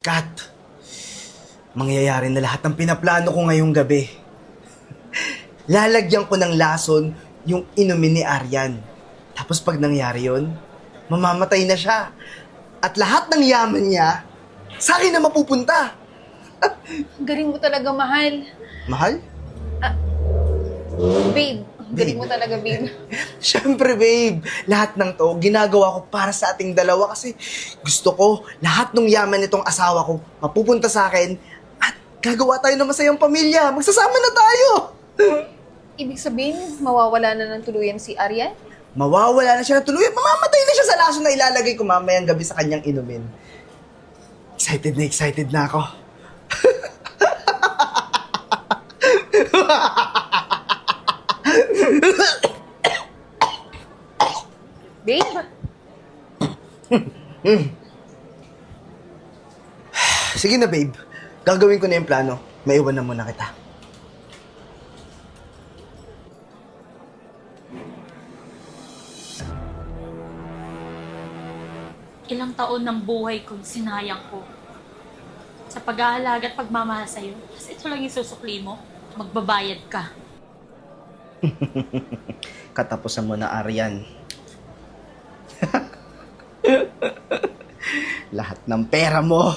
Kat, mangyayari na lahat ng pinaplano ko ngayong gabi. Lalagyan ko ng lason yung inumin ni Aryan. Tapos pag nangyari yun, mamamatay na siya. At lahat ng yaman niya, sa akin na mapupunta. Ang galing mo talaga, mahal. Mahal? Babe, ang galing mo talaga, babe. Siyempre, babe. Lahat ng to, ginagawa ko para sa ating dalawa kasi gusto ko lahat ng yaman nitong asawa ko mapupunta sa akin at gagawa tayo ng masayang pamilya. Magsasama na tayo. Ibig sabihin, mawawala na ng tuluyan si Aryan? Mawawala na siya na tuluyan. Mamamatay na siya sa laso na ilalagay ko mamayang gabi sa kanyang inumin. Excited na ako. Babe? Sige na, babe. Gagawin ko na yung plano. Maiwan na muna kita. Ilang taon ng buhay kong sinayang ko sa pag-aalaga at pagmamahal sa'yo. Kasi ito lang yung susukli mo. Magbabayad ka. Katapusan mo na, Aryan. Lahat ng pera mo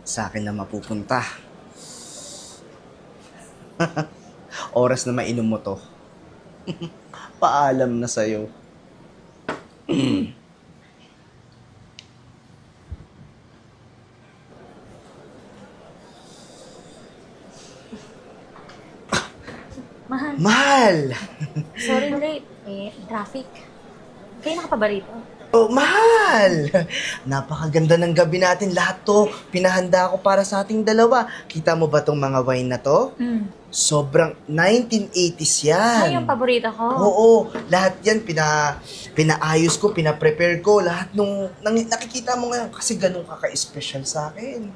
sa akin na mapupunta. Oras na mainom mo to. Paalam na sa'yo. Mahal. Mahal! Sorry late. Traffic. Kayo nakapaba rito? Oh, mahal! Napakaganda ng gabi natin. Lahat to, pinahanda ko para sa ating dalawa. Kita mo ba tong mga wine na to? Sobrang 1980s yan. Ay, yung paborito ko. Oo, lahat yan pinaayos ko, pinaprepare ko. Lahat nakikita mo ngayon kasi ganun kaka-special sa akin.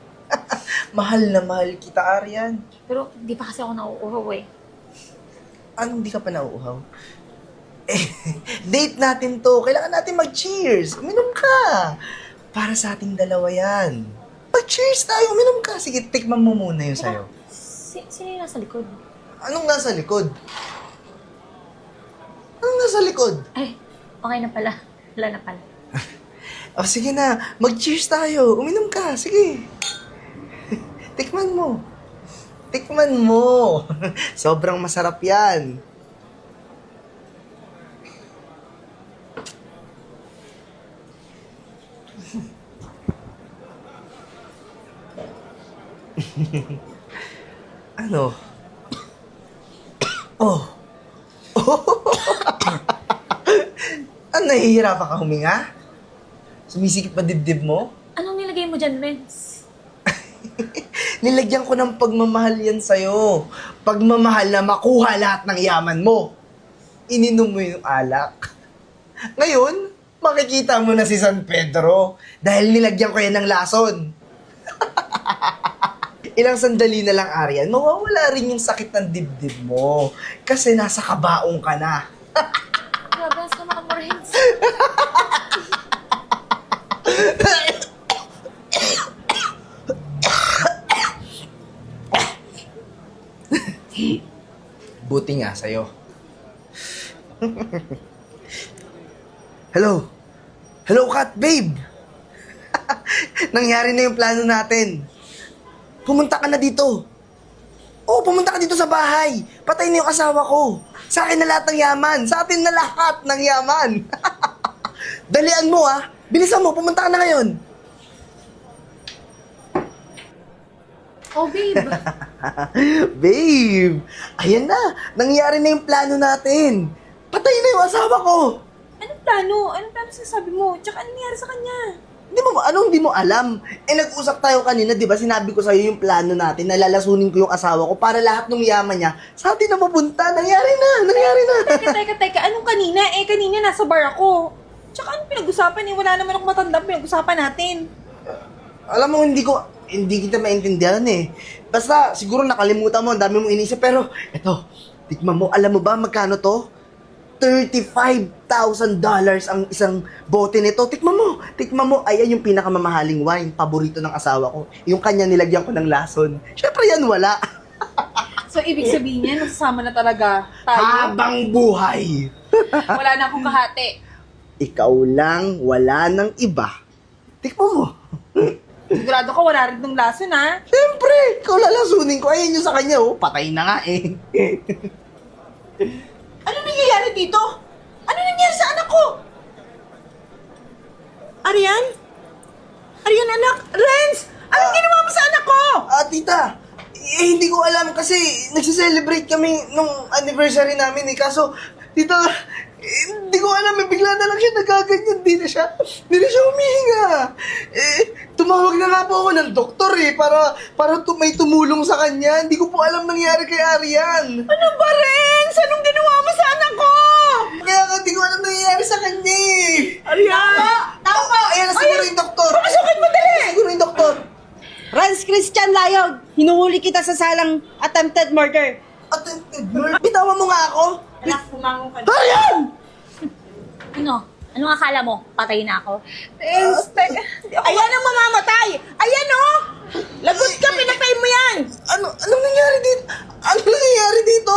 Mahal na mahal kita, Aryan. Pero di pa kasi ako nauuhaw eh. Anong di ka pa nauuhaw? Eh, date natin to. Kailangan natin mag-cheers. Uminom ka. Para sa ating dalawa yan. Mag-cheers tayo. Uminom ka. Sige, tikman mo muna yung sayo. Sino yung nasa likod? Anong nasa likod? Anong nasa likod? Ay, okay na pala. Wala na pala. O, sige na. Mag-cheers tayo. Uminom ka. Sige. Tikman mo. Tikman mo. Sobrang masarap yan. Ano? Oh. Ano, nahihirapan ka huminga? Sumisikip pa dibdib mo? Anong nilagay mo dyan, Renz? Nilagyan ko ng pagmamahal yan sa'yo. Pagmamahal na makuha lahat ng yaman mo. Ininom mo yung alak. Ngayon, makikita mo na si San Pedro dahil nilagyan ko yan ng lason. Ilang sandali na lang, Aryan, mawawala rin yung sakit ng dibdib mo kasi nasa kabaong ka na. Grabe, sa mga mo, Renz. Buti nga sa'yo. Hello? Hello, Kat, babe! Nangyari na yung plano natin. Pumunta ka na dito. Oo, pumunta ka dito sa bahay. Patay na yung asawa ko. Sa akin na lahat ng yaman. Sa atin na lahat ng yaman. Dalian mo, ah. Bilisan mo, pumunta ka na ngayon. Oh, babe. Babe, ayan na. Nangyari na yung plano natin. Patay na yung asawa ko. Anong plano? Anong plano sinasabi mo? Tsaka anong nangyari sa kanya? Hindi mo alam? Eh, nag-usap tayo kanina, di ba? Sinabi ko sa'yo yung plano natin na lalasunin ko yung asawa ko para lahat ng yaman niya sa atin na mapunta. Nangyari na. Teka. Anong kanina? Kanina nasa bar ako. Tsaka anong pinag-usapan eh? Wala naman akong matandang pinag-usapan natin. Alam mo, hindi kita maintindihan eh. Basta, siguro nakalimutan mo, ang dami mong inisip. Pero, eto, tikman mo, alam mo ba magkano to? $35,000 ang isang bote nito. Tikman mo. Ayan yung pinakamamahaling wine, paborito ng asawa ko. Yung kanya nilagyan ko ng lason. Syempre yan wala. So, ibig sabihin niya, nasasama na talaga tayo. Habang buhay. Wala na akong kahati. Ikaw lang, wala nang iba. Tikman mo. Sigurado ka, wala rin ng lason, ha? Siyempre, ikaw lalasunin ko. Ayan yung sa kanya, oh. Patay na nga eh. Ano nangyayari dito? Ano nangyayari sa anak ko? Arian? Arian, anak? Renz! Anong ginawa mo sa anak ko? Tita, hindi ko alam kasi nagsiselebrate kami nung anniversary namin eh. Kaso, tita, hindi ko alam eh. Bigla na lang siya nagaganyan. Di na siya humihinga. Tumawag na nga po ako ng doktor eh. Para may tumulong sa kanya. Hindi ko po alam nangyari kay Arian. Ano ba, Renz? Anong ginawa mo sa anak ko? Kaya nga, hindi ko alam nangyari sa kanya eh. Arian! Tama! Ayan na siguro yung doktor. Pasukin mo, dali! Siguro yung doktor. Franz Christian Layog, hinuhuli kita sa salang attempted murder. Attempted murder? Bitawan mo nga ako. Anak, pumangon ka. Arian! Ano? Anong akala mo? Patay na ako? Renz, ayan ang mamamatay! Ayan, oh! Lagot ka, pinatay mo yan! Anong nangyari dito? Anong nangyayari dito?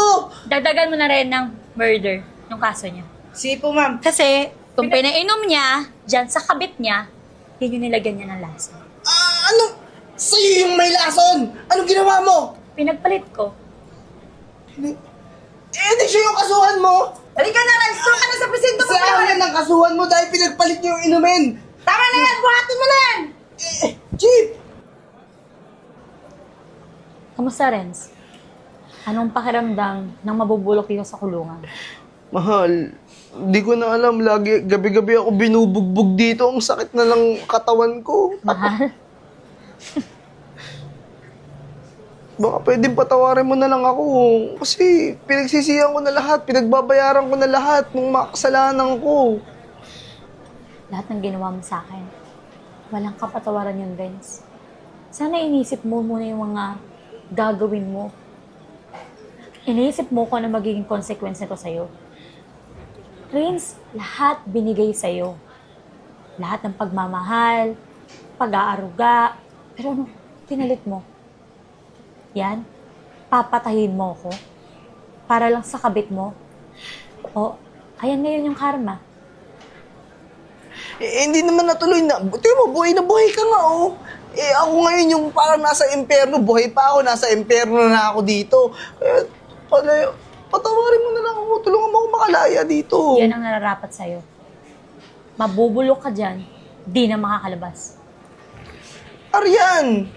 Dagdagan mo na rin ng murder yung kaso niya. Sige po, ma'am. Kasi, kung pinainom niya, dyan sa kabit niya, yun yung nilagyan niya ng lasa. Sa'yo yung may lason! Anong ginawa mo? Pinagpalit ko. Di siya yung kasuhan mo! Halika na, Renz! Doon ka na sa presinto mo! Sa amin ang kasuhan mo dahil pinagpalit niyo yung inumin! Tama na yan! Buhatin mo na yan! Chief! Kamusta, Renz? Anong pakiramdam nang mabubulok dito sa kulungan? Mahal, di ko na alam. Gabi-gabi ako binubugbog dito. Ang sakit na lang katawan ko. Mahal? Baka pwedeng patawarin mo na lang ako. Kasi pinagsisihan ko na lahat. Pinagbabayaran ko na lahat ng mga kasalanan ko. Lahat ng ginawa mo sa akin, walang kapatawaran yun, Renz. Sana inisip mo muna yung mga gagawin mo. Iniisip mo kung ano magiging consequence nito sa'yo. Renz, lahat binigay sa'yo. Lahat ng pagmamahal, pag-aaruga. Pero ano, pinalit mo? Yan, papatahin mo ako para lang sa kabit mo. O, ayan ngayon yung karma. Hindi naman natuloy na. Tingnan mo, buhay na buhay ka nga, oh. Ako ngayon yung parang nasa impyerno. Buhay pa ako, nasa impyerno na ako dito. Patawarin mo na lang ako. Tulungan mo ako makalaya dito. Yan ang nararapat sa'yo. Mabubulok ka dyan, di na makakalabas. Arian!